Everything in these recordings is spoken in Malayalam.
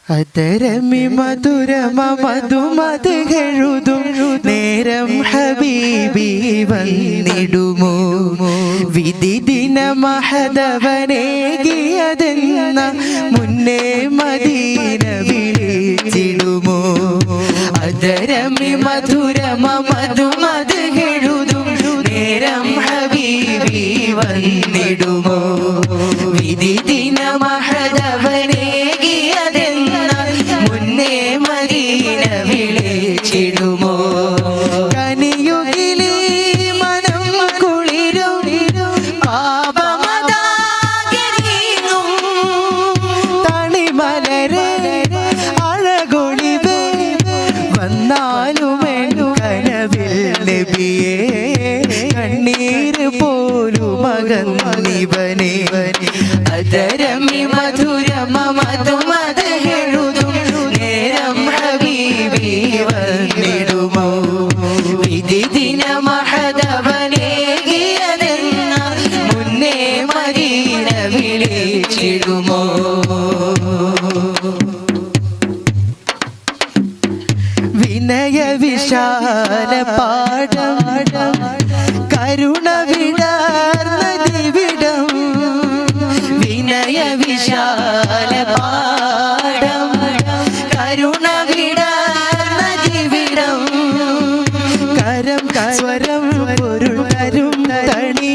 അതരമി മധുരമ മധുമതെഴുതും നേരം ഹബീബി വന്നിടുമോ വിധി ദിന മഹദവനേകിയതെന്ന മുന്നേ മദീന വിളിച്ചിടുമോ അതരമി മധുരമ മധുമതെഴുതും നേരം ഹബീബി വന്നിടുമോ വിധി ദിന മഹദവനേകിയതെന്ന മുന്നേ മദീന വിളിച്ചിടുമോ കനിയുകിലി മനം കുളിരും പാപമതാകിരീങ്ങും തണിമലരെ അഴകൊളിവേ വന്നാലുമെൻ കനവിൽ നബിയേ കണ്ണീര് പോലും അകന്നിവനേ അതരമി മധുരമ മധുമതെഴുതും നേരം ഹബീബി വന്നിടുമോ വിധി ദിന മഹദവനേകിയതെന്ന മുന്നേ മദീന വിളിച്ചിടുമോ വിനയ വിശാല പാഠം കരുണ വിടർന്ന ദിവിടം വിനയ വിശാല പാഠം കരുണ വിടർന്ന ദിവിടം കരം സ്വരം പൊരുൾ തരും തണി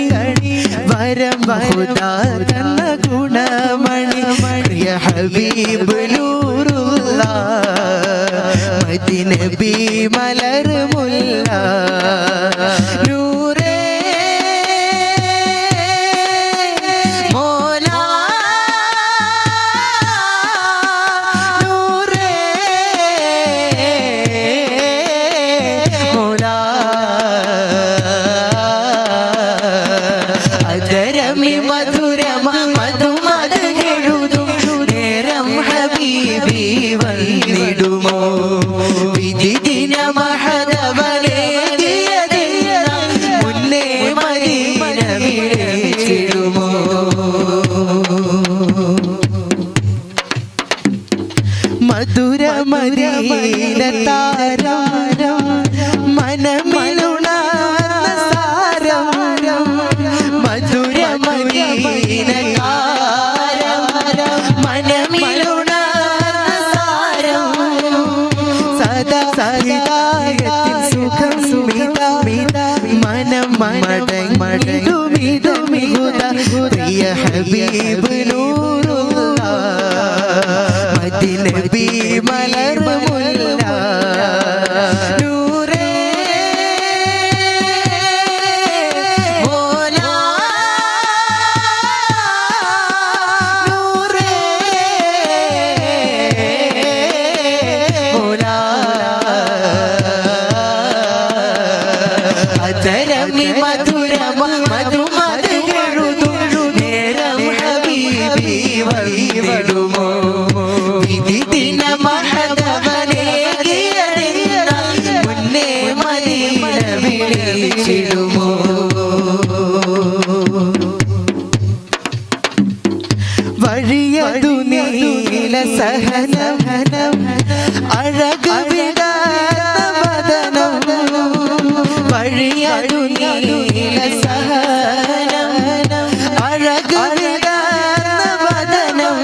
വരം ഹുദാർന്ന ഗുണമണി പ്രിയ ഹബീബ് നൂറുല്ലാഹ് മദീനബി മലർ മുല്ല നൂറേ മോലാ നൂറേ മോലാ അതരമി മധുരമ മധുമതെഴുതും നേരം ഹബീബി വന്നിടുമോ വിധി ദിന മഹദവനേകിയതെന്ന മുന്നേ മദീന വിളിച്ചിടുമോ മധുര മദീന താരം മനമിലുണർന്ന സാരം മധുര മദീന താരം മനമിലുണർന്ന സാരം സദാ സഹിതായത്തിൽ സുഖം സുമിത മനം മടങ്ങിടുമിതുമികുത പ്രിയ ഹബീബ് നൂറുല്ലാഹ് മദീനബി മലർ മുല്ല നൂറേ മോലാ നൂറേ മോലാ അതരമി മധുരമ മധുമതെഴുതും നേരം ഹബീബി വന്നിടുമോ വിധി ദിന മഹദവനേകിയതെന്ന മുന്നേ മദീന വിളിച്ചിടുമോ വഴിയതു നീല സഹനം അഴക് വിടാത്ത വദനം വഴിയതു നീല സഹനം അഴക് വിടാത്ത വദനം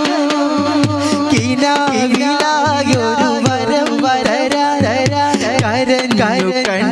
കിനാവിലായൊരു വരം വരരാ കരഞ്ഞു